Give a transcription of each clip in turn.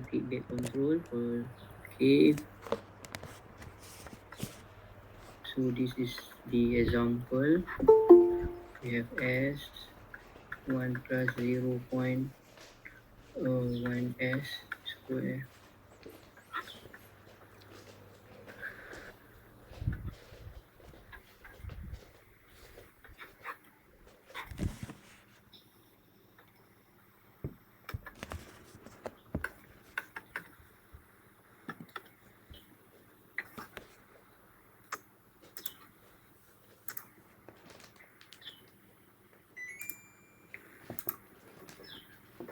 click that control for okay. So this is the example. We have s 1 plus 0.1 s square.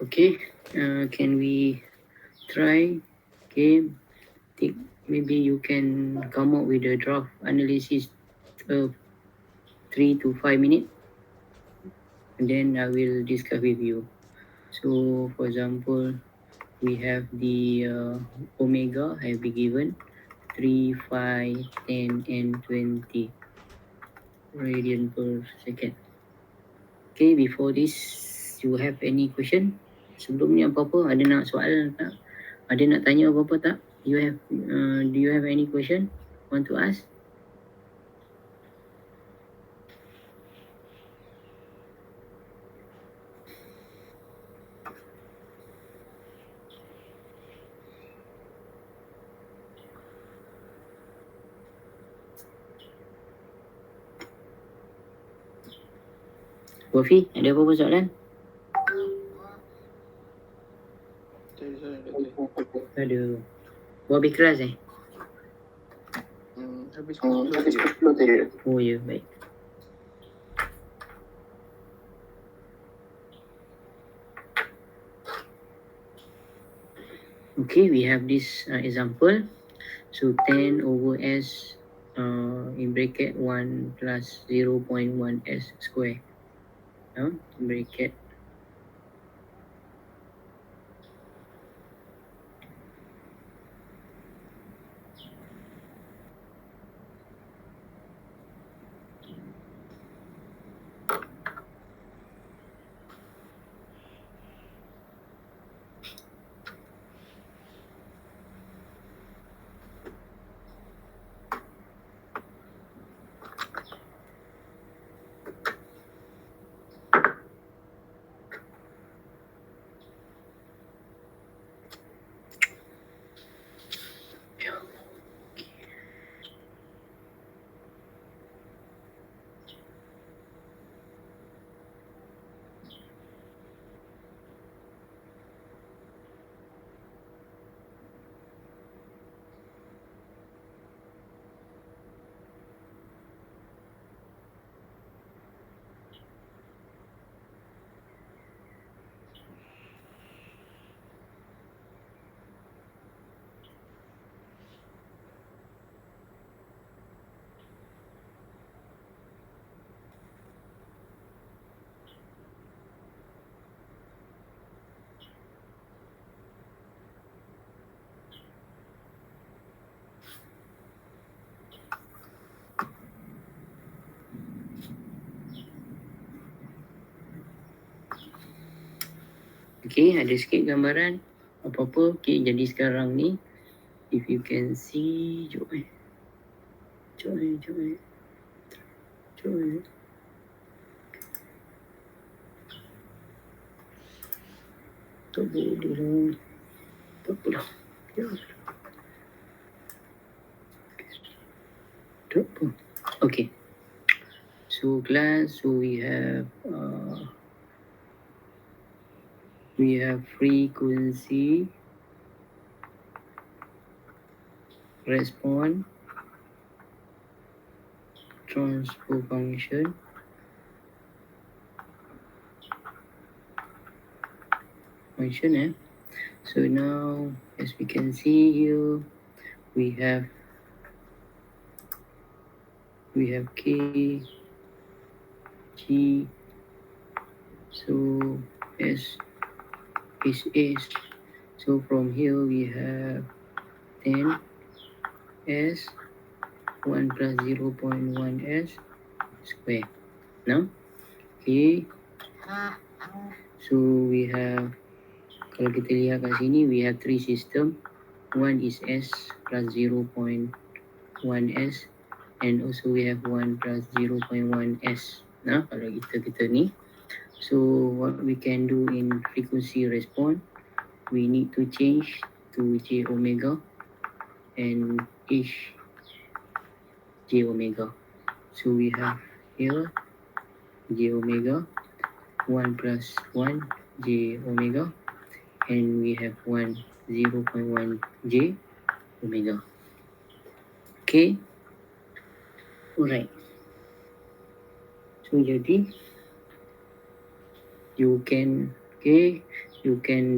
Okay, can we try? Okay, maybe you can come up with a draft analysis of 3 to 5 minutes, and then I will discuss with you. So, for example, we have the omega have been given 3, 5, 10, and 20 radian per second. Okay, before this, you have any question? Sebelum ni apa-apa? Ada nak soalan tak? Ada nak tanya apa-apa tak? Do you have any question? Want to ask? Wafi, ada apa-apa soalan? Ada. Buat habis kelas Habis pukul 10 tadi. Oh ya, baik. Okay, we have this example. So 10 over s in bracket 1 plus 0.1 s square. Bracket. Okay, ada sikit gambaran apa-apa. Okay, jadi sekarang ni if you can see, jom tak boleh lah, tak apalah, tak apa. Okay, so class, so we have frequency response transfer function So now as we can see here, we have K, G, so S is S. So from here we have 10 S 1 plus 0.1 S square. Now, okay. So we have kalau kita lihat kat sini, we have 3 system. One is S plus 0.1 S, and also we have 1 plus 0.1 S. Nah, kalau kita ni. So what we can do in frequency response, we need to change to J omega and H J omega. So we have here J omega 1 plus 1 J omega, and we have 0.1 J omega. Okay. Alright. So jadi you can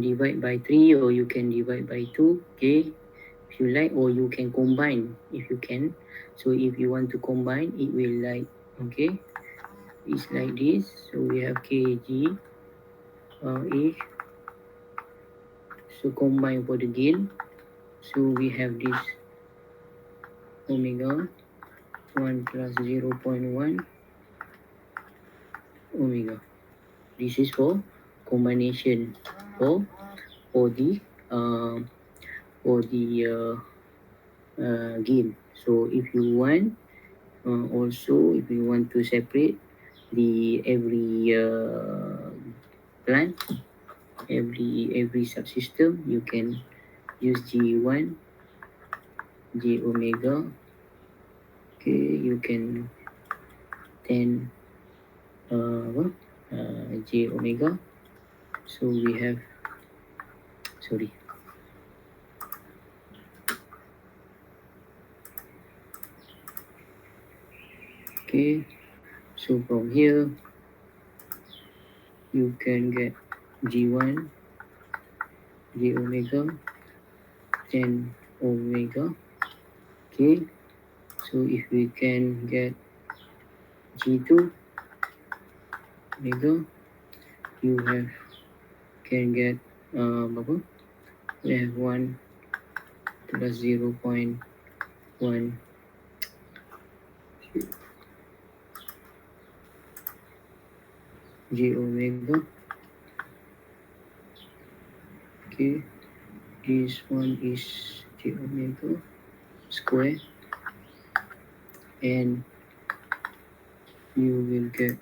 divide by 3 or you can divide by 2, okay, if you like, or you can combine if you can. So if you want to combine, it will like, okay, it's like this. So we have kg H. So combine for the gain. So we have this omega 1 plus 0.1 omega. This is for combination for the gain. So if you want also, if you want to separate the every plant, every subsystem, you can use G1 J omega. Okay, you can 10 J omega. So we have, sorry, okay, so from here you can get G1 J omega 10 omega. Okay, so if we can get G2 omega, you can get we have 1 plus 0.1 J omega. Okay, this one is J omega square, and you will get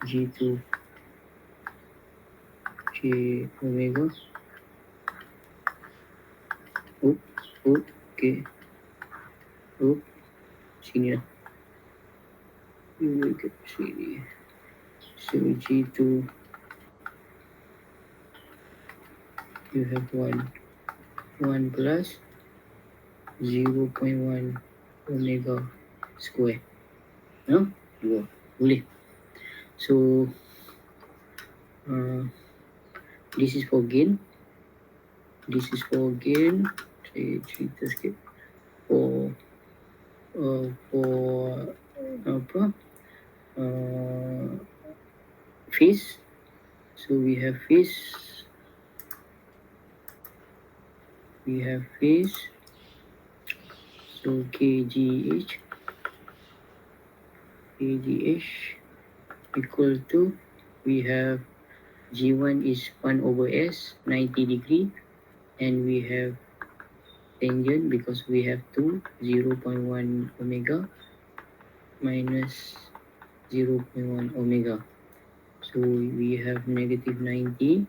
G2 J omega. Okay. Sini lah. You will get sini. So G2, you have 1 plus 0.1 omega square. No? Boleh. So this is for gain. This is for gain. Saya cerita sikit. For phase. So we have phase. So kgh equal to, we have G1 is 1 over S, 90 degree, and we have tangent because we have 0.1 omega minus 0.1 omega. So we have negative 90.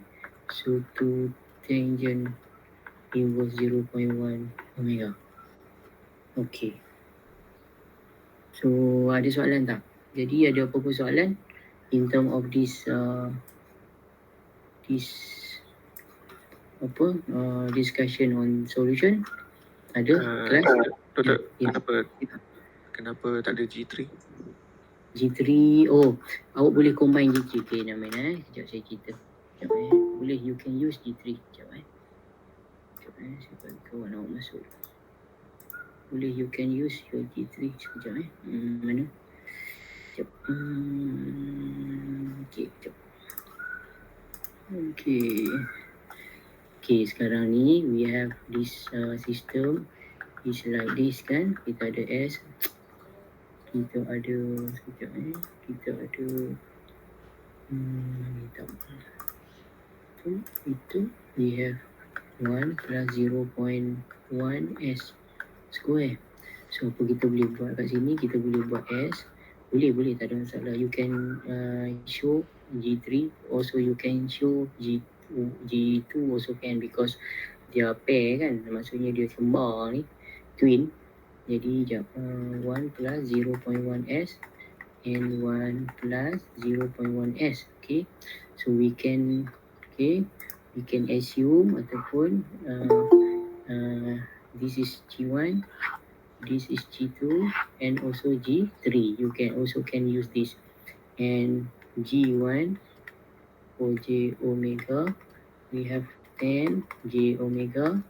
So 2 tangent inverse 0.1 omega. Okay. So ada soalan tak? Jadi ada apa-apa soalan in term of this discussion on solution? Ada kelas? Doktor, kenapa tak ada G3? G3, awak boleh combine G3. Okay, namanya sekejap saya cerita. Boleh, you can use G3. Sekejap saya bagi kawan awak masuk. Boleh, you can use your G3. Sekejap mana? Sekejap. Sekejap. Okay, sekarang ni we have this system is like this kan. Kita ada S. Kita ada itu we have 1 plus 0.1 S square. So apa kita boleh buat kat sini? Kita boleh buat S. Boleh, tak ada masalah. You can show G3, also you can show G2 also can, because dia pair kan, maksudnya dia kembar ni, twin. Jadi jap, 1 plus 0.1 S and 1 plus 0.1 S. Okay, so we can assume ataupun this is G1, this is G2, and also G3. You can also use this. And G1 for J omega, we have 10 J omega.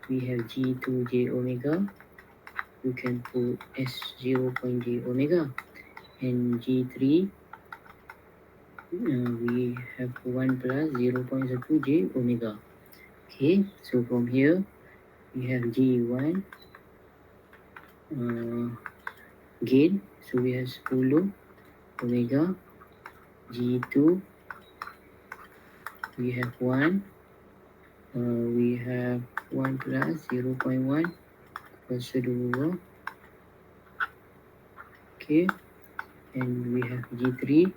We have G2 J omega. You can put S0 point J omega. And G3, we have 1 plus 0.1 J omega. Okay, so from here, we have G1 gain, so we have 10 omega. G2, we have 1, we have 1 plus 0.1 kuasa 2. Okay, and we have G3,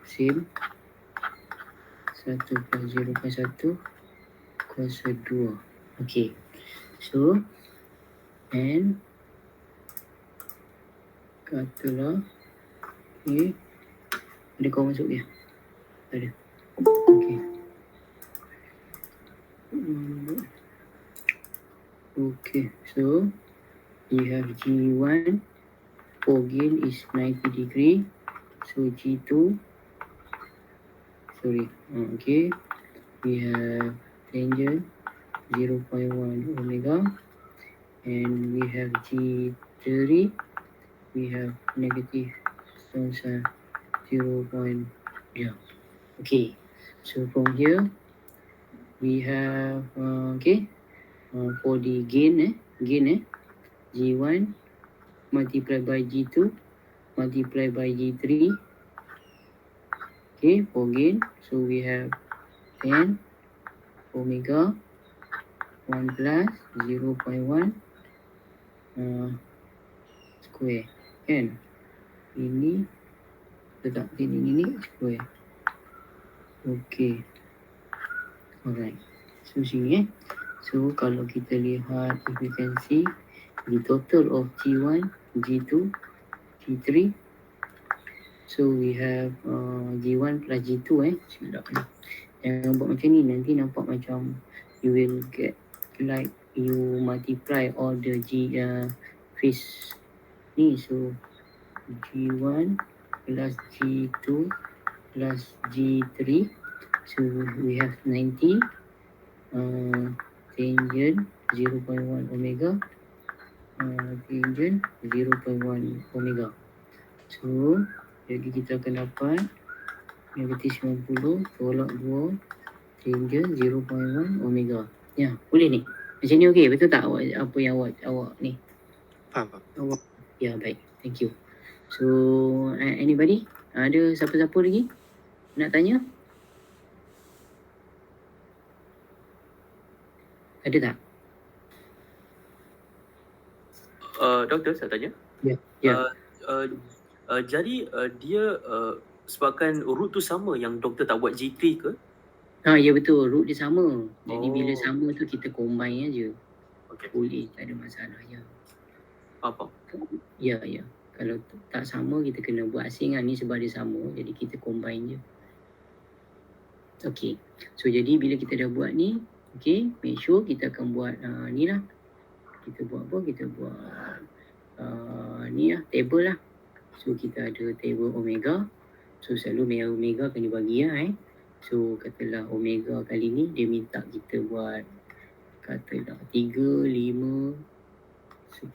same, 1 plus 0.1 kuasa 2. Okay, so and katalah, okay, ada kau masuk dia? Ada. Okay. Okay, so we have G1 for gain is 90 degree. So G2, okay, we have tangent 0.1 omega, and we have G3, we have negative 0.0. Yeah. Okay, so from here we have for the gain G1 multiplied by G2 multiplied by G3. Okay, for gain, so we have 10 omega 1 plus 0.1 square kan, ini letak ini square. Okay, alright, so sini so kalau kita lihat, if you can see the total of G1, G2, G3, so we have G1 plus G2 silap ni. Jangan buat macam ni, nanti nampak macam you will get like you multiply all the face ni. So G1 plus G2 plus G3, so we have 90 tangent 0.1 omega, tangent 0.1 omega. So jadi kita akan dapat negatif 90 tolak 2 tangent 0.1 omega. Ya, boleh ni. Macam ni okey, betul tak awak, apa yang awak ni? Faham. Awak, ya, baik. Thank you. So anybody? Ada siapa-siapa lagi nak tanya? Ada tak? Doktor, saya tanya. Ya. Jadi dia sebabkan root tu sama yang doktor tak buat G3 ke? Ya betul, root dia sama. Jadi bila sama tu kita combine aja. Okay. Boleh, tak ada masalah ya. Apa? Ya. Kalau tak sama kita kena buat asing ni sebab dia sama. Jadi kita combine je. Okay. So jadi bila kita dah buat ni, okay, make sure kita akan buat ni lah. Kita buat apa? Kita buat ni lah, table lah. So kita ada table omega. So selalu omega akan dibagi lah So katalah omega kali ni dia minta kita buat katalah 3, 5,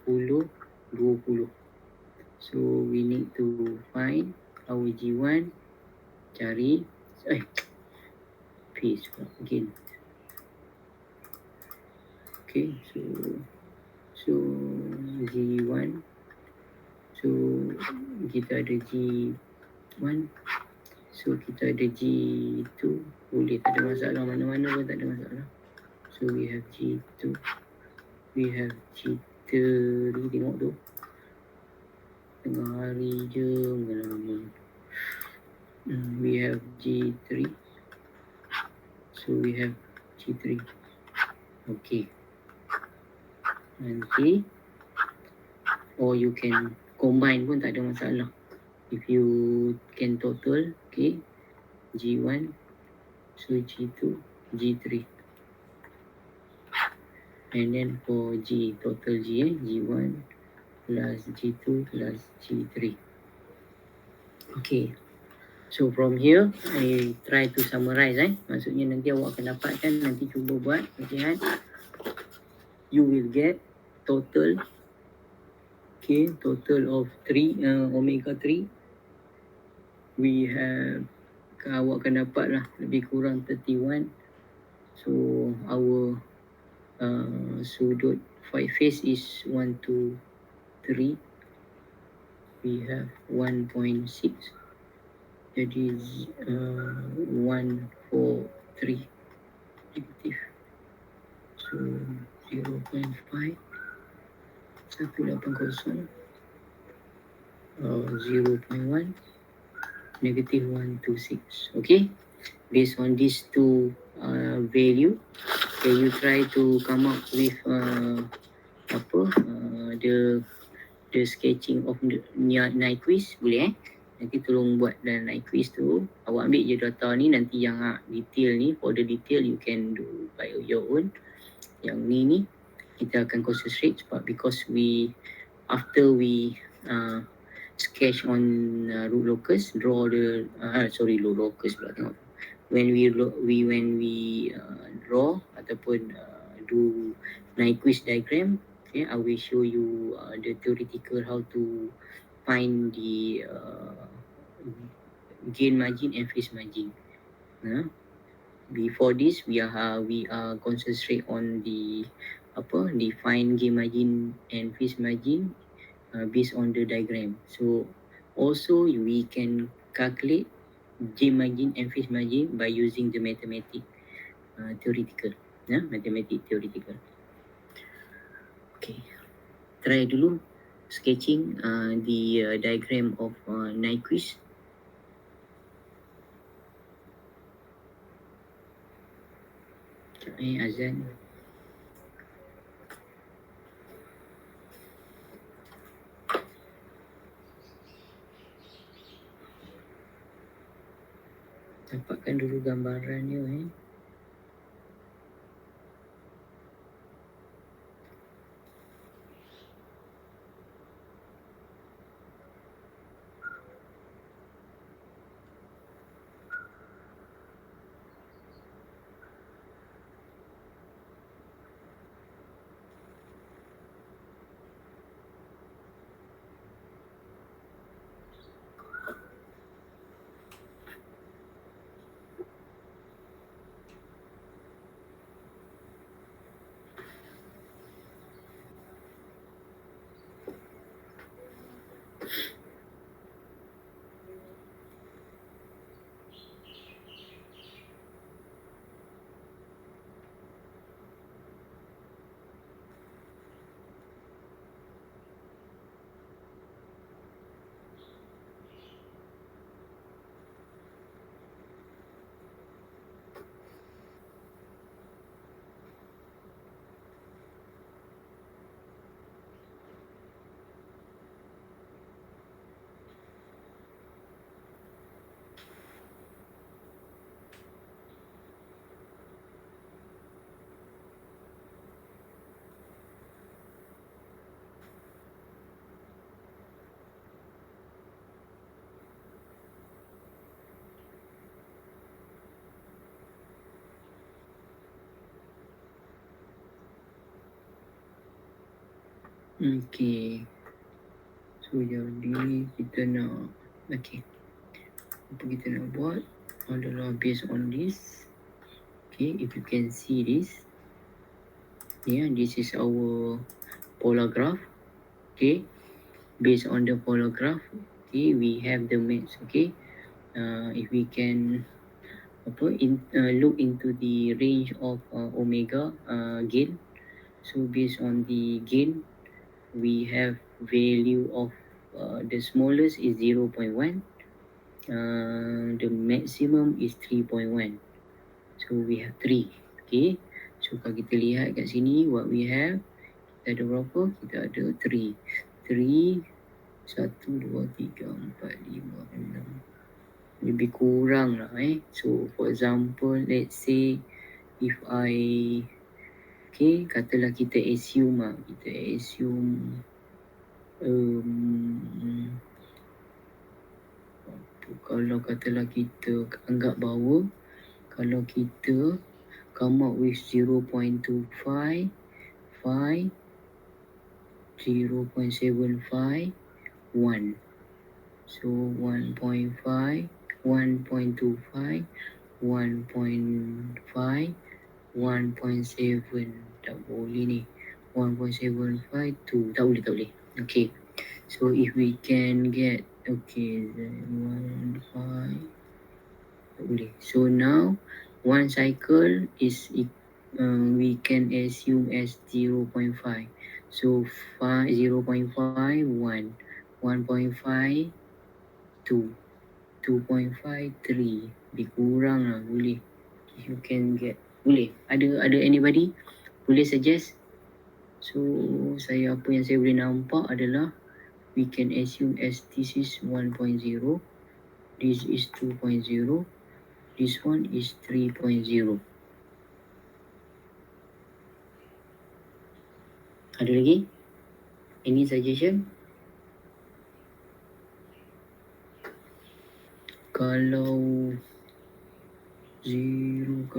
10, 20. So we need to find our G1, cari paste again. Okay, so G1, so kita ada G1, So kita ada G2, boleh, tak ada masalah, mana-mana pun tak ada masalah. So we have G2, we have G3, tengok tu tengah hari je lama. We have G3, so we have G3. Okay, nanti or you can combine pun tak ada masalah. If you can total, okay, G1, so G2, G3. And then for G, total G, G1 plus G2 plus G3. Okay, so from here, I try to summarize. Maksudnya nanti awak akan dapatkan, nanti cuba buat, okay, you will get total, okay, total of 3, omega 3. We have, awak akan dapat lah lebih kurang 31. So our sudut 5 face is 1, 2, 3. We have 1.6. Jadi 1, 4, 3 negatif. So 0.5 180 0.1 negative 126. Okay, based on these two value, okay, you try to come up with the sketching of the Nyquist, boleh nanti tolong buat dalam Nyquist tu, awak ambil je data ni, nanti yang detail ni, for the detail you can do by your own. Yang ni kita akan concentrate sebab because we after we sketch on root locus, draw the root locus pula tengok. When we draw ataupun do Nyquist diagram, okay, I will show you the theoretical how to find the gain margin and phase margin. Before this, we are concentrate on the find gain margin and phase margin based on the diagram. So also we can calculate gain margin and phase margin by using the mathematics theoretical. Mathematics theoretical. Okay, try dulu sketching the diagram of Nyquist. Azan. Dapatkan dulu gambarannya. Okay, so jadi kita nak, okay, apa kita nak buat adalah based on this. Okay, if you can see this, yeah, this is our polar graph. Okay, based on the polar graph, okay, we have the maps. Okay, if we can look into the range of omega gain. So based on the gain, we have value of the smallest is 0.1, the maximum is 3.1. So we have 3. Okay, so kalau kita lihat kat sini what we have, kita ada berapa? Kita ada 3. 3, 1, 2, 3, 4, 5, 6. Lebih kurang lah So for example, let's say if katalah kita assume kalau katalah kita anggap bahawa kalau kita come up with 0.25, 5, 0.75, 1. So 1.5, 1.25, 1.5, 1.7. Tak boleh ni. 1.75, 2. Tak boleh. Okay. So if we can get, 1.5. Tak boleh. So now, one cycle is, we can assume as 0.5. So 0.5, 1. 1.5, 2. 2.5, 3. Lebih kurang lah, boleh. If you can get, boleh. Ada anybody? Boleh suggest? So, apa yang saya boleh nampak adalah, we can assume as this is 1.0, this is 2.0, this one is 3.0. Ada lagi? Any suggestion? Kalau 0,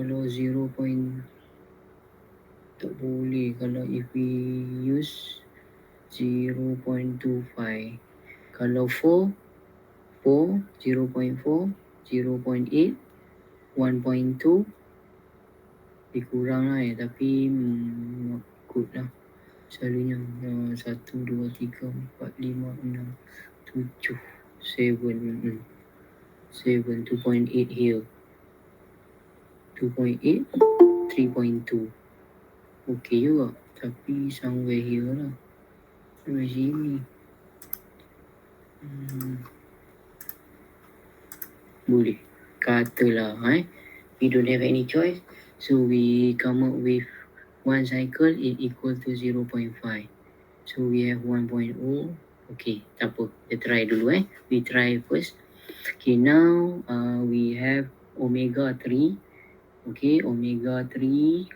tak boleh. Kalau if we use 0.25. Kalau 4, 0.4, 0.8, 1.2. Lebih kurang lah tapi not good lah. Selalunya 1, 2, 3, 4, 5, 6, 7, 7, 2.8 here. 2.8, 3.2. Okay juga. Tapi somewhere here lah. Sampai sini. Boleh. Katalah we don't have any choice. So we come up with one cycle is equal to 0.5. So we have 1.0. Okay, tak apa. Kita try dulu We try first. Okay, now we have omega 3. Okay, omega 3.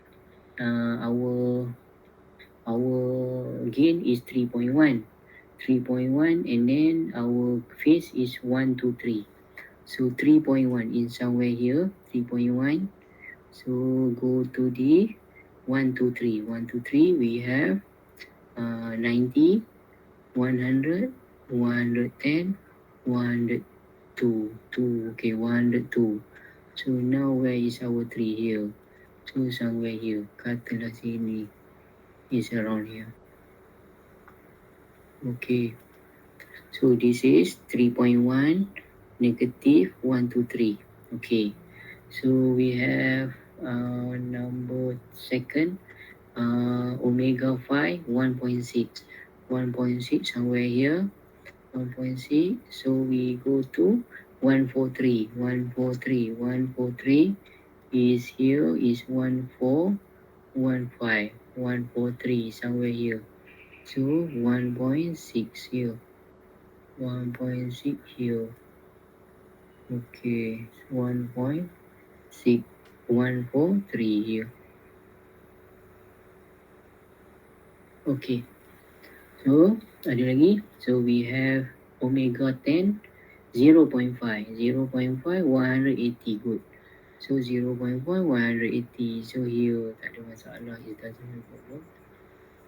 Our gain is 3.1. 3.1 and then our phase is 1, 2, 3. So 3.1 in somewhere here. 3.1. So go to the 1, 2, 3. 1, 2, 3 we have 90, 100, 110, 102. 2. Okay, 102. So now where is our 3 here? So somewhere here. Katalah sini. Is around here. Okay. So this is 3.1, negative 1, 2, 3. Okay. So we have number second, omega 5, 1.6. 1.6 somewhere here. 1.6. So we go to 143. 143. 143 is here is 1415. 143 somewhere here. So 1.6 here. 1.6 here. Okay. 1.6. 143 here. Okay. So ada lagi. So we have omega 10, 0.5. 0.5, 180. Good. So 0.5, 180. So here tak ada masalah. It doesn't have problem.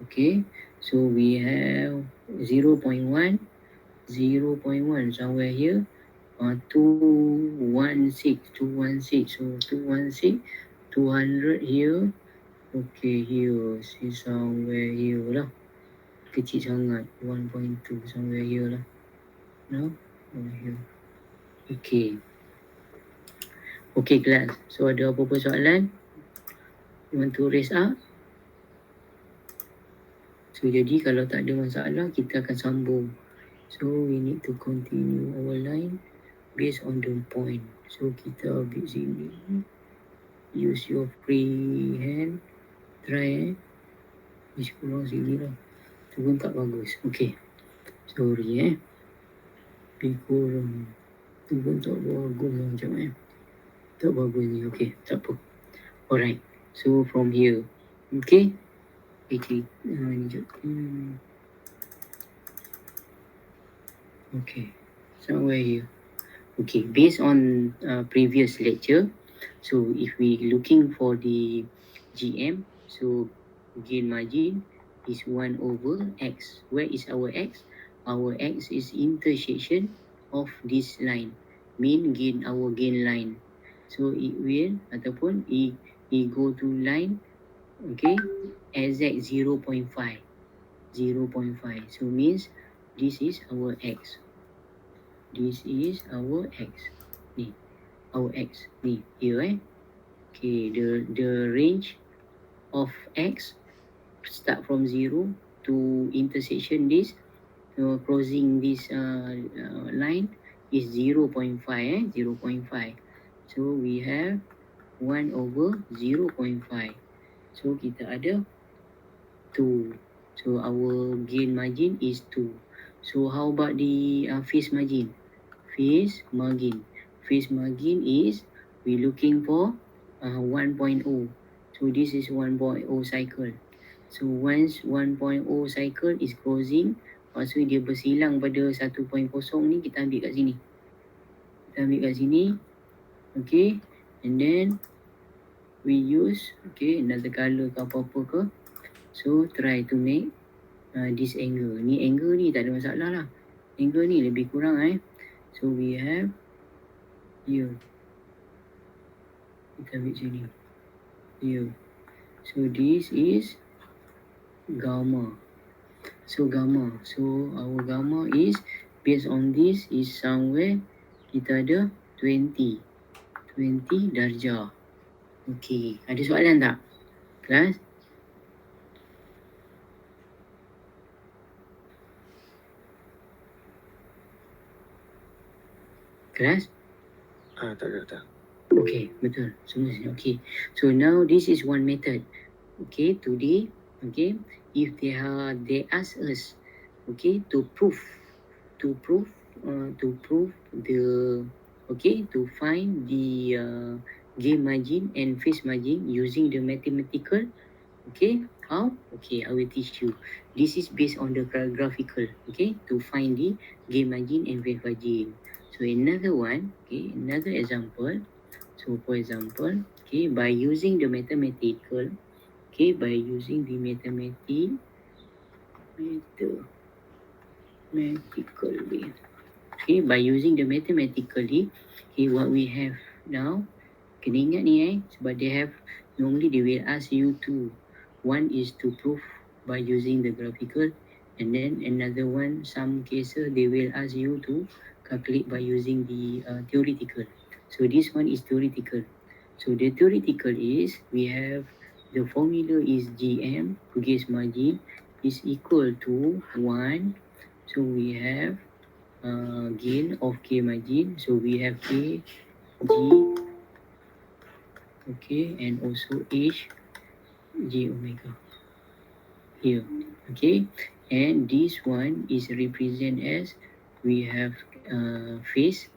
Okay. So we have 0.1. 0.1 somewhere here. 216. 216. So 216. 200 here. Okay, here. See somewhere here lah. Kecil sangat. 1.2 somewhere here lah. No? Over here. Okay. Okay kelas. So ada apa-apa soalan? You want to raise up? So jadi kalau tak ada masalah, kita akan sambung. So we need to continue our line based on the point. So kita ambil sini. Use your free hand. Try Ish kurang sini lah. Tu pun tak bagus. Okay. Sorry Lebih kurang. Tu pun tak bagus lah macam tak bagus ni. Okay. Tak apa. Alright. So from here. Okay. Okay. Ni jap. Okay. Somewhere here. Okay. Based on previous lecture. So if we looking for the GM. So gain margin is 1 over X. Where is our X? Our X is intersection of this line. Mean gain our gain line. So it will ataupun it go to line, okay, exact 0.5. 0.5. So means this is our X. This is our X. Ni. Our X. Ni. Here Okay. The range of X start from 0 to intersection this, crossing this line is 0.5. 0.5. So we have 1 over 0.5. So kita ada 2. So our gain margin is 2. So how about the phase margin? Phase margin. Phase margin is we looking for 1.0. So this is 1.0 cycle. So once 1.0 cycle is closing, maksud dia bersilang pada 1.0 ni, kita ambil kat sini. Kita ambil kat sini. Okay. And then we use, okay, another color ke apa-apa ke. So try to make this angle. Ni angle ni tak ada masalah lah. Angle ni lebih kurang So we have here. Kita ambil sini. Here. So this is gamma. So gamma. So our gamma is based on this is somewhere kita ada 20 darjah. Okay. Ada soalan tak? Kelas? Kelas? Tak ada. Okay, betul. Semua okay. So now this is one method. Okay, today, okay, if they ask us, okay, to prove the, okay, to find the gain margin and phase margin using the mathematical, okay, how? Okay, I will teach you. This is based on the graphical, okay, to find the gain margin and phase margin. So another one, okay, another example. So for example, okay, by using the mathematical, okay, by using the mathematical way. Okay, by using the mathematically, okay, what we have now, kena ingat ni sebab normally they will ask you to, one is to prove by using the graphical, and then another one, some cases they will ask you to calculate by using the theoretical. So this one is theoretical. So the theoretical is, we have the formula is GM, gain margin, is equal to 1. So we have gain of K margin. So we have K, G, okay, and also H, J omega. Here, okay. And this one is represent as, we have phase.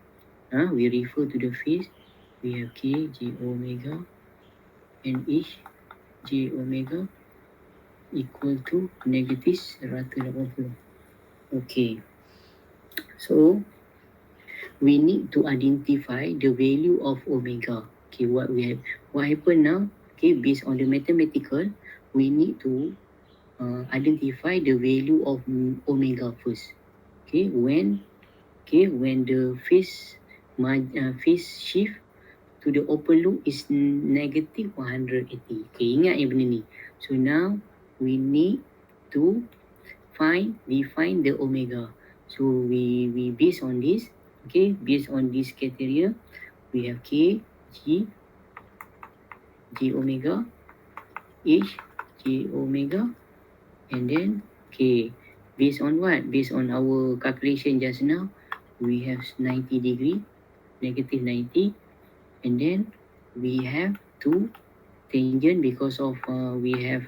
We refer to the phase. We have K, J omega, and H, J omega equal to negative 180. Okay. So we need to identify the value of omega. Okay, what happened now? Okay, based on the mathematical, we need to identify the value of omega first. Okay, when the phase shift to the open loop is negative 180. Okay, ingat yang benda ni. So now we need to define the omega. So we based on this, okay, based on this criteria, we have K, G omega, H G omega, and then K. Based on what? Based on our calculation just now, we have 90 degree, negative 90, and then we have 2 tangent because of we have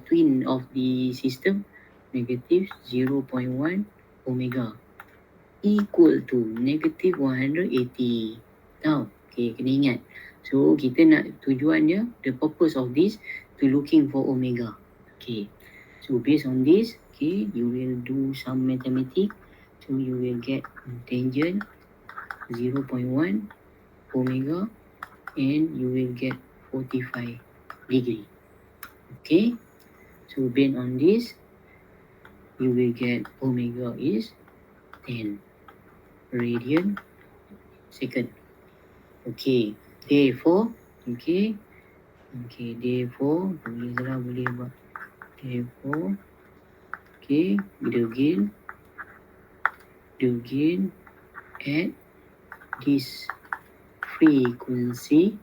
twin of the system, negative 0.1 omega equal to negative 180. Tahu? Okay, kena ingat. So kita nak tujuan dia, the purpose of this, to looking for omega. Okay, so based on this, okay, you will do some mathematics. So you will get tangent 0.1 omega, and you will get 45 degree. Okay, so based on this, you will get omega is 10 radian second. Okay, therefore, therefore, boleh buat. Therefore, okay, the gain at this frequency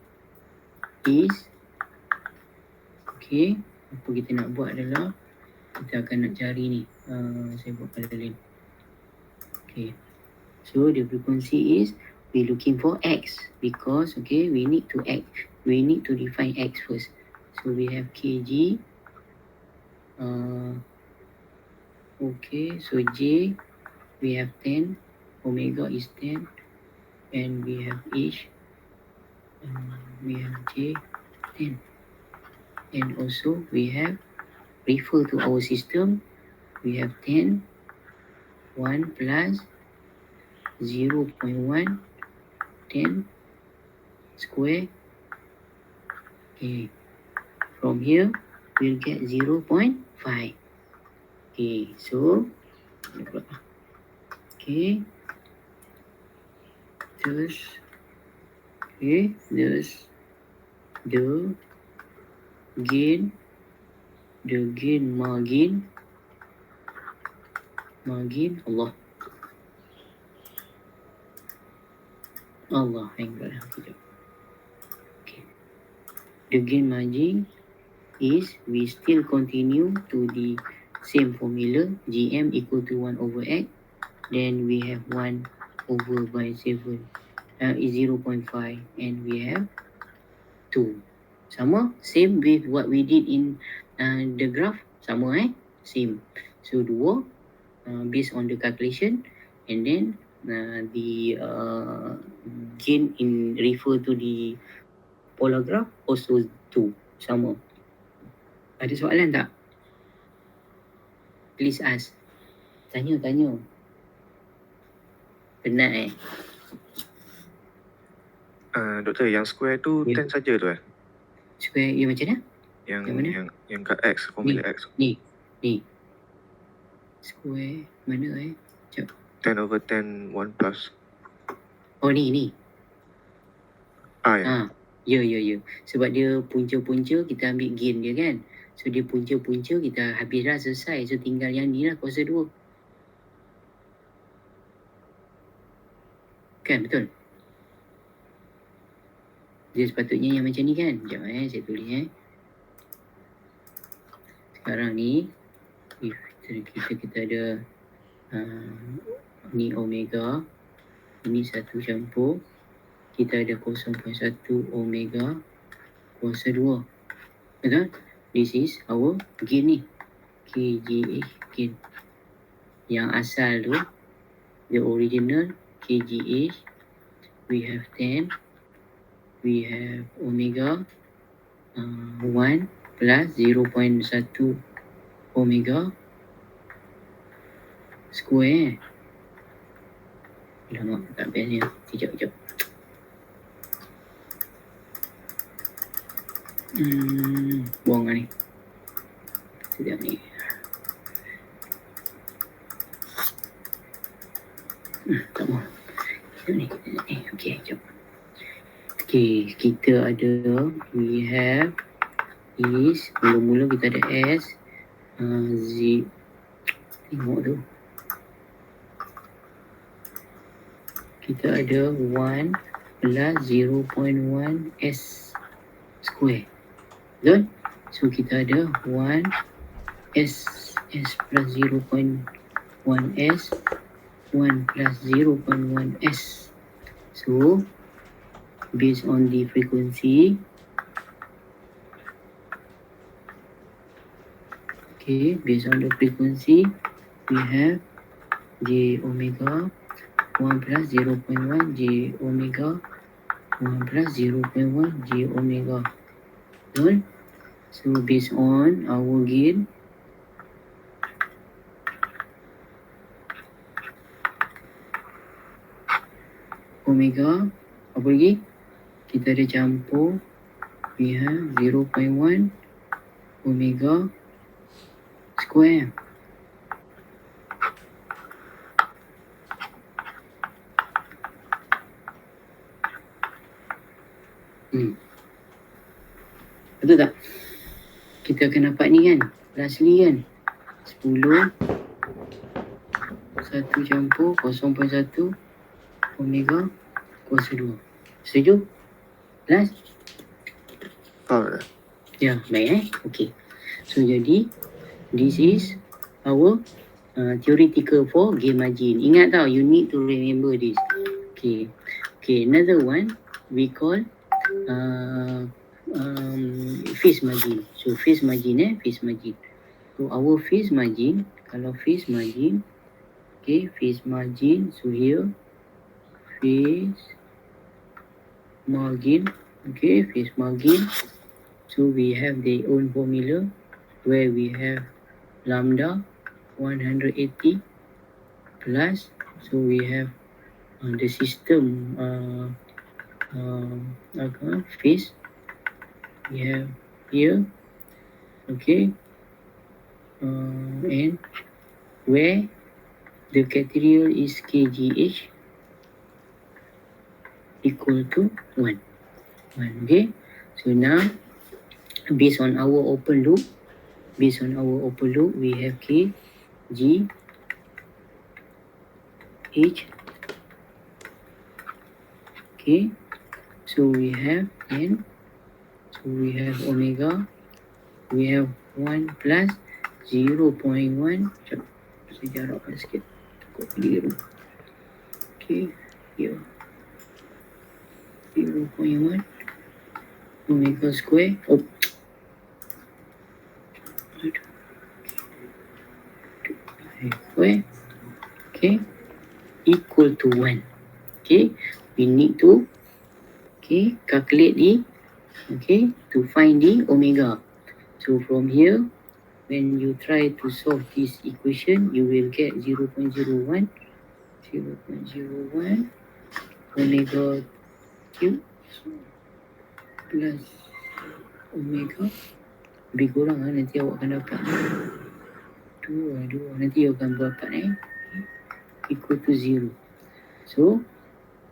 is, okay, apa kita nak buat adalah kita akan nak cari ni, saya buat pada lain. Okay, so the frequency is we looking for X, because okay, we need to define X first. So we have kg, okay, so J we have 10, omega is 10, and we have H, we have J 10, and also we have, refer to our system, we have 10, 1 plus 0.1, 10 square. Okay, from here we'll get 0.5. Okay, so okay, thus the gain margin Allah enggak. Okay, the gain margin is, we still continue to the same formula, GM equal to 1 over X, then we have 1 over by 7 is 0.5, and we have 2. Sama, same with what we did in the graph, sama same. So 2 based on the calculation, and then the gain in refer to the polar graph also 2, sama. Ada soalan tak? Please ask. Tanya. Penat Doktor, yang square tu Ya. 10 saja tu Square yang macam mana? Yang kat X, formula X. Ni. Square mana 10 over 10, 1 plus. Oh ni. Ya. Ya. Sebab dia punca-punca, kita ambil gain dia kan. So dia punca-punca, kita habis dah selesai. So tinggal yang ni lah, kuasa 2. Kan, betul? Dia sepatutnya yang macam ni kan. Sekejap saya tulis Sekarang ni, if kita ada ni omega, ini satu campur, kita ada 0.1 omega kuasa 2. Betul? This is our gain ni. KGH gain. Yang asal tu, the original KGH, we have 10, we have omega 1 plus 0.1 omega square. Lama tak best ni. Sekejap. Buang lah ni. Sekejap ni. Tak mau. Sekejap ni. Okay, jom. Okay, kita ada, we have is, mula-mula kita ada S, Z, tengok tu. Kita ada 1 plus 0.1 S square. Betul? So kita ada 1 S plus 0.1 S, 1 plus 0.1 S. So based on the frequency, okay, based on the frequency, we have J omega 1 plus 0.1 J omega 1 plus 0.1 J omega. Betul? So based on our gain, omega, apa lagi? Kita ada campur, we have 0.1 omega square. Betul tak? Kita akan dapat ni kan, lastly kan, 10 1 campur 0.1 omega kuasa 2. Setuju? Last? Faham tak? Ya, baik Okay. So jadi, this is our theoretical for gain margin. Ingat tau, you need to remember this. Okay. Okay, another one we call phase margin. So phase margin phase margin. So our phase margin, kalau phase margin, okay, phase margin. So here phase margin, okay, phase margin. So we have their own formula where we have lambda 180 plus, so we have the system phase we have here, okay, and where the criteria is kgh equal to 1. Okay, so now based on our open loop, we have k, g, h. Okay, so we have n, so we have omega, we have 1 plus 0.1. Saya jarakkan sikit, takut keliru. Okay, here 0.1 omega square. Square, okay, equal to 1. Okay, we need to, okay, calculate the, okay, to find the omega. So from here, when you try to solve this equation, you will get 0.01 omega cube plus omega. Lebih kurang nanti awak akan dapat 2, nanti awak akan dapat equal to 0. So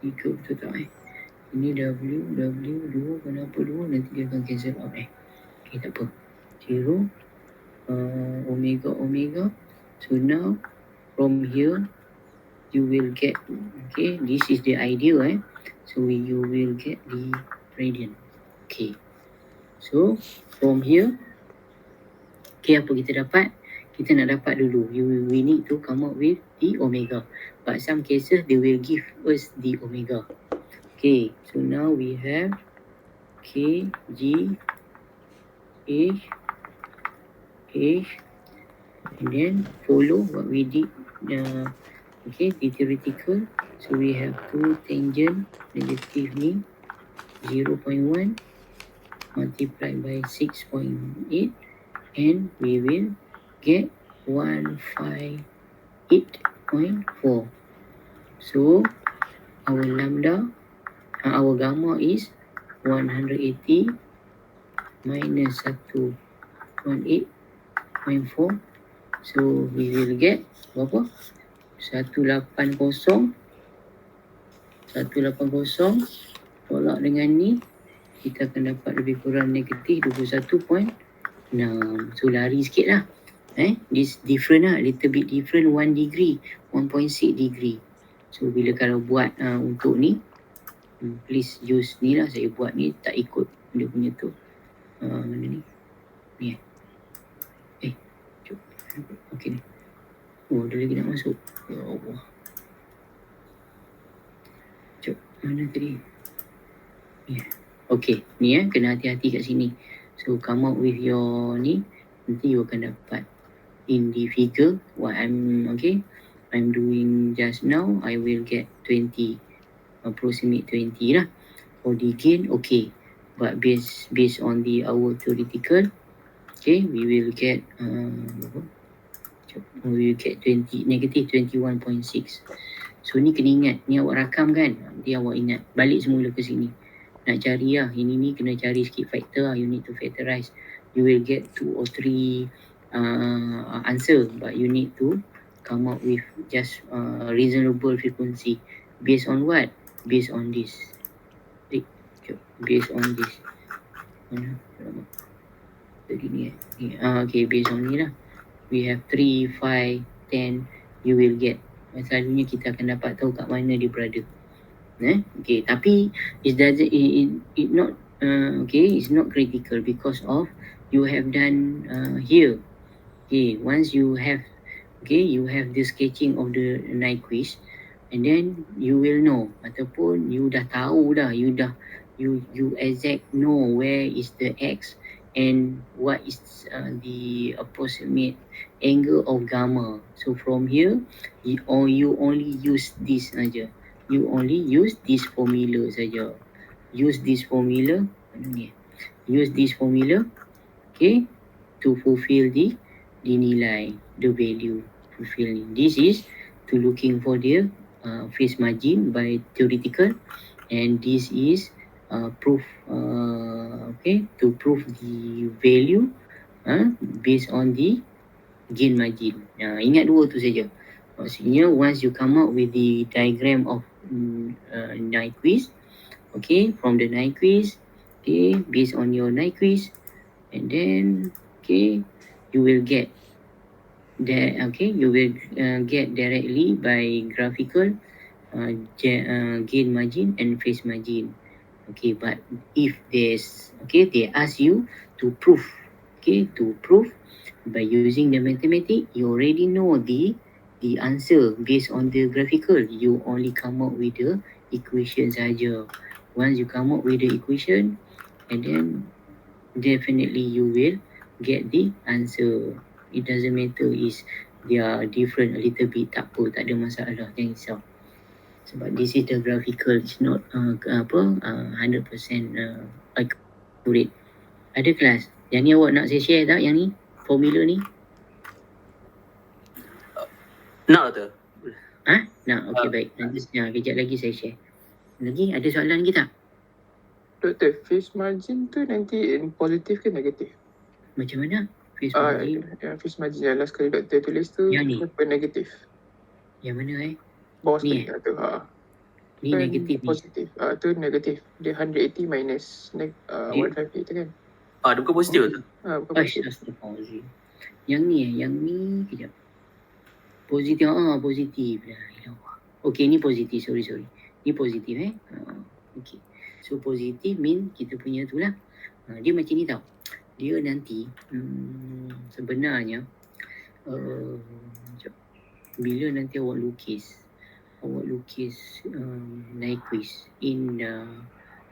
equal to tak ini W 2, kenapa 2? Nanti dia akan cancel out okay, tak apa, 0 omega. So now from here you will get, okay, this is the idea so you will get the radian. Okay, so from here, okay, apa kita dapat? Kita nak dapat dulu, we need to come up with the omega, but some cases they will give us the omega. Okay, so now we have k, g, h, and then follow what we did, okay, the theoretical. So we have 2 tangent negative ni 0.1 multiplied by 6.8, and we will get 158.4. So our lambda, our gamma is 180 minus 118.4. So we will get berapa? 180 tolak dengan ni, kita akan dapat lebih kurang negatif 21.6. So lari sikit lah. This different lah, little bit different, 1 degree, 1.6 degree. So bila kalau buat untuk ni, please use ni lah, saya buat ni tak ikut dia punya tu. Mana ni? Ni jom. Okay ni. Oh, dia lagi nak masuk. Ya Allah. Jom, mana tadi? Ni. Okay, ni kena hati-hati kat sini. So come out with your ni, nanti you akan dapat in the figure what I'm doing just now. I will get 20, approximate 20 lah. For the gain, okay, but based on our theoretical, okay, we will get 20, negative 21.6. So ni kena ingat, ni awak rakam kan, nanti awak ingat balik semula ke sini. Nak cari lah, ini ni kena cari sikit factor lah, you need to factorize. You will get 2 or 3 answer, but you need to come up with just reasonable frequency. Based on what? Based on this. Based on this. Jadi ni okay, based on ni lah. We have 3, 5, 10. You will get. Selalunya kita akan dapat tahu kat mana dia berada. Okay, tapi it not it's not critical because of you have done here. Okay, once you have the sketching of the Nyquist, and then you will know, ataupun you dah tahu dah, you exact know where is the X and what is the approximate angle of gamma. So from here, you only use this saja. You only use this formula saja. Use this formula, okay, to fulfill the nilai, the value fulfilling. This is to looking for the phase margin by theoretical, and this is proof, to prove the value based on the gain margin. Ingat dua tu saja. Maksudnya once you come out with the diagram of Nyquist, okay, from the Nyquist, okay, based on your Nyquist, and then okay, you will get that, okay, you will get directly by graphical gain margin and phase margin. Okay, but if they ask you to prove, by using the mathematics, you already know the answer based on the graphical. You only come up with the equation saja. Once you come up with the equation, and then definitely you will get the answer. It doesn't matter is they are different a little bit, tak apa, tak ada masalah, jangan risau. Sebab this is the graphical, it's not 100% accurate. Ada kelas yang ni awak nak saya share tak, yang ni formula ni? Nak tu? Nak, okay, baik. Nanti kejap lagi saya share. Lagi ada soalan lagi tak? Doktor, phase margin tu nanti positif ke negatif? Macam mana? Phase margin? Phase margin yang last kali doktor tulis tu apa negatif? Yang mana bawah ni setengah tu. Ni negatif ni. Positif. Tu negatif. Dia 180 minus 158 tu kan? Dia bukan positif tu? Bukan positif. Astagfirullahaladzim. Yang ni kejap. Positif, positif lah. Okay, ni positif, sorry. Ni positif okay. So positif mean kita punya tu lah. Dia macam ni tau. Dia nanti sebenarnya bila nanti awak lukis Nyquist in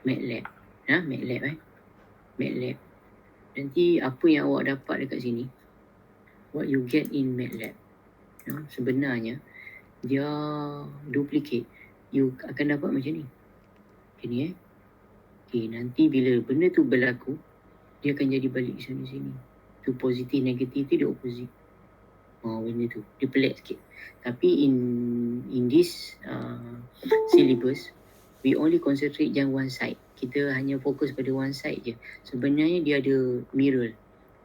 MATLAB. MATLAB. Nanti apa yang awak dapat dekat sini, what you get in MATLAB, sebenarnya dia duplicate. You akan dapat macam ni. Ini okay, nanti bila benda tu berlaku, dia akan jadi balik sini. Tu positif, negatif tu dia opposite. Benda tu dia pelik sikit. Tapi in this syllabus, we only concentrate on one side. Kita hanya fokus pada one side je. Sebenarnya dia ada mirror,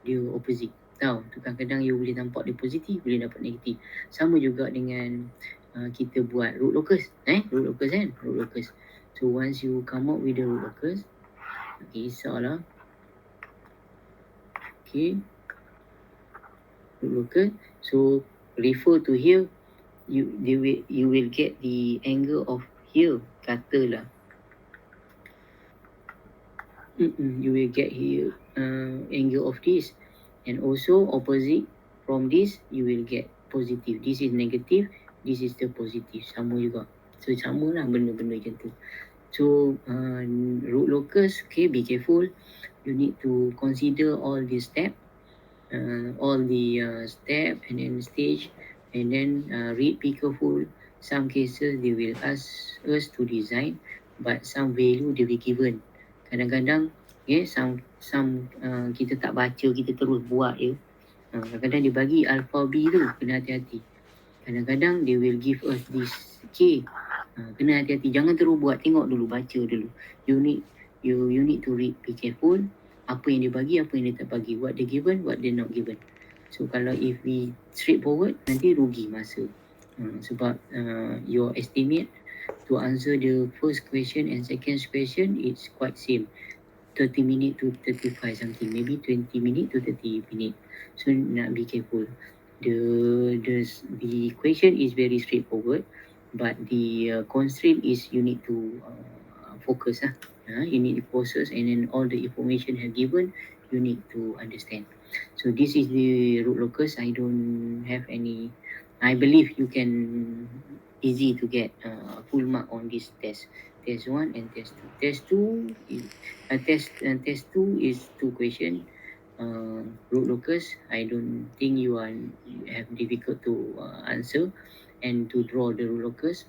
dia opposite. Tahu, tu kadang-kadang you boleh nampak dia positif, boleh dapat negatif. Sama juga dengan kita buat root locus. Root locus. So once you come up with the root locus, kisahlah. Okay. Root locus. So refer to here, you will get the angle of here, katalah You will get here angle of this, and also opposite from this you will get positive. This is negative, this is the positive, sama juga. So sama lah benda-benda macam tu. So root locus, okay, be careful. You need to consider all these steps, all the step and then stage, and then read, be careful. Some cases they will ask us to design, but some value they will given. Kadang-kadang, okay, some kita tak baca, kita terus buat je. Kadang-kadang dia bagi alpha B tu, kena hati-hati. Kadang-kadang they will give us this K. Kena hati-hati, jangan terus buat, tengok dulu, baca dulu. You need to read, be careful. Apa yang dia bagi, apa yang dia tak bagi. What they given, what they not given. So kalau if we straightforward, nanti rugi masa. Sebab your estimate to answer the first question and second question, it's quite same. 30 minutes to 35 something, maybe 20 minutes to 30 minutes. So nak be careful. The question is very straightforward, but the constraint is you need to focus. You need to focus, and then all the information have given, you need to understand. So this is the root locus. I don't have any. I believe you can easy to get full mark on this test. Test 1 and test 2. Test 2 is 2 question. Root locus, I don't think you have difficult to answer and to draw the root locus.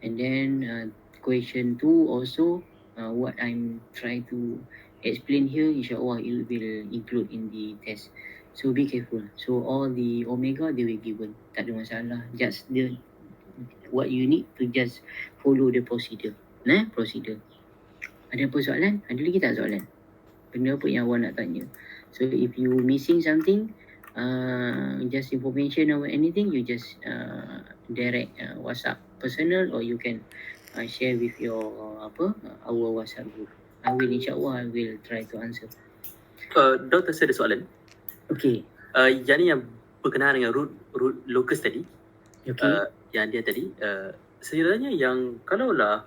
And then question 2 also, what I'm trying to explain here, insyaAllah it will include in the test. So be careful. So all the omega they will given, tak ada masalah. Just what you need to just follow the procedure. Procedure. Ada apa soalan? Ada lagi tak soalan? Benda apa yang awak nak tanya? So if you missing something, just information or anything, you just direct WhatsApp personal, or you can share with your our WhatsApp group. InsyaAllah I will try to answer. Doktor, saya ada soalan. Okay. Yang ni yang berkenaan dengan root locus tadi. Okay. Yang dia tadi, sekiranya yang kalaulah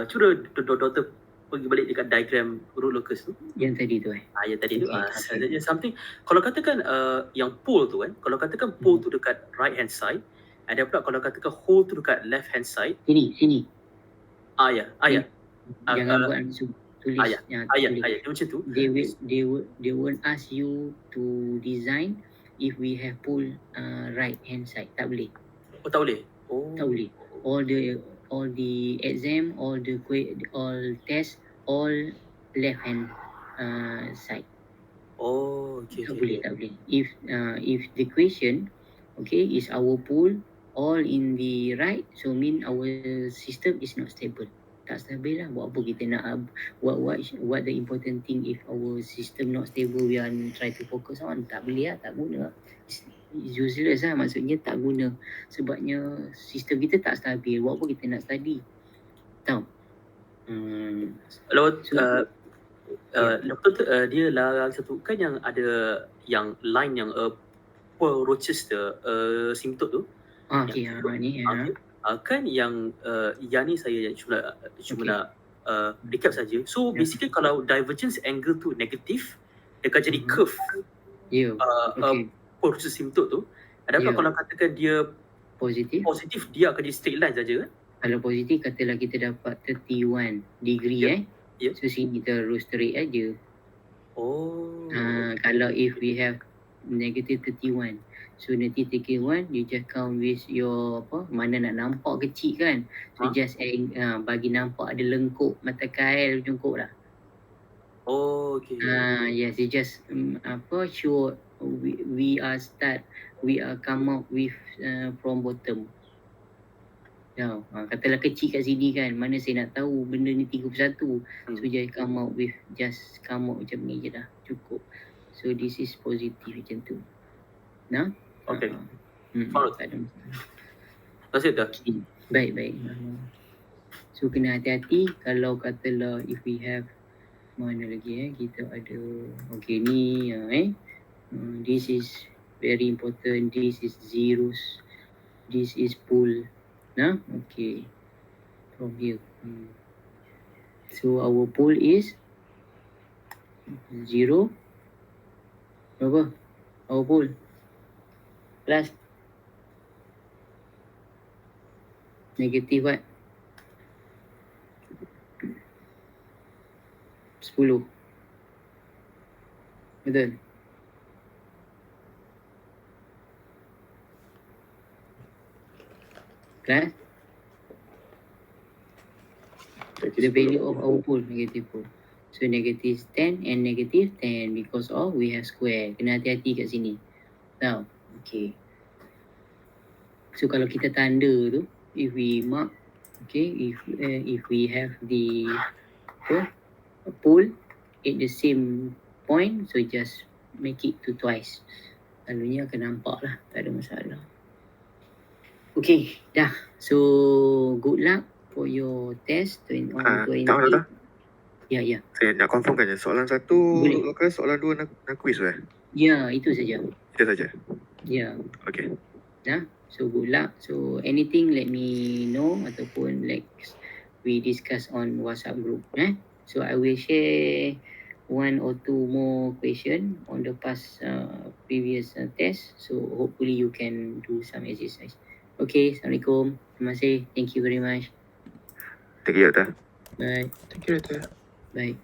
cuba doktor pergi balik dekat diagram root locus tu. Yang tadi tu Yang tadi tu. Okay. Something, kalau katakan yang pole tu kan, kalau katakan pole tu dekat right hand side, ada pula kalau katakan hole tu dekat left hand side. Sini. Ya. Jangan buat langsung. Tulis. Tulis. Macam tu. They won't ask you to design if we have pole right hand side. Tak boleh. Tak boleh. Tak boleh. All the exam, all test, all left hand side. Okay. Tak boleh. If the question, okay, is our pool all in the right, so mean our system is not stable. Tak stabil lah. Buat apa kita nak what the important thing if our system not stable, we are try to focus on. Tak boleh lah, tak guna. It's useless lah, maksudnya tak guna. Sebabnya sistem kita tak stabil. Buat apa kita nak study? Tahu? Doktor dia larang satu kan yang ada yang line yang Paul Rochester simptom tu. Kan yang ni saya cuma nak recap saja. So basically kalau divergence angle tu negatif, dia akan jadi curve. Paul Rochester simptom tu. Adakah kalau katakan dia positif, dia akan jadi straight line saja kan? Kalau positif, katalah kita dapat 31 degree so sini terus straight aja. Kalau if we have negative 31, so nanti 31 you just count with your mana nak nampak kecil kan, so just bagi nampak ada lengkuk mata kail jongkok lah. Okay. Yes, you just show we are come out with from bottom. Katalah kecil kat sini kan, mana saya nak tahu benda ni 31. So just come out macam ni je dah, cukup. So this is positive macam tu. Okay. Terima kasih dah. Baik. So kena hati-hati kalau katalah if we have mana lagi kita ada. Okay ni this is very important. This is zeros. This is pool. Okay. From here. So our pool is 0. Berapa? Power pole. Plus. Negative what? 10. Betul? Plus. The value of our pole, negative pole. So negative 10 and negative 10 because of we have square. Kena hati-hati kat sini. Now, okay. So kalau kita tanda tu, if we mark, okay, if we have the pole at the same point, so just make it to twice. Lalunya akan nampak lah, tak ada masalah. Okay, dah. So good luck for your test on 20. Tak. Ya. Saya nak confirmkan je. Soalan 1 Boleh. local, soalan 2 nak quiz Ya, itu saja. Itu saja. Ya. Okay. Dah. So good luck. So anything let me know ataupun like we discuss on WhatsApp group. So I will share 1 or 2 more question on the past previous test. So hopefully you can do some exercise. Okay, Assalamualaikum. Terima kasih. Thank you very much. Thank you, Doktor. Bye. Thank you, Doktor. Bye.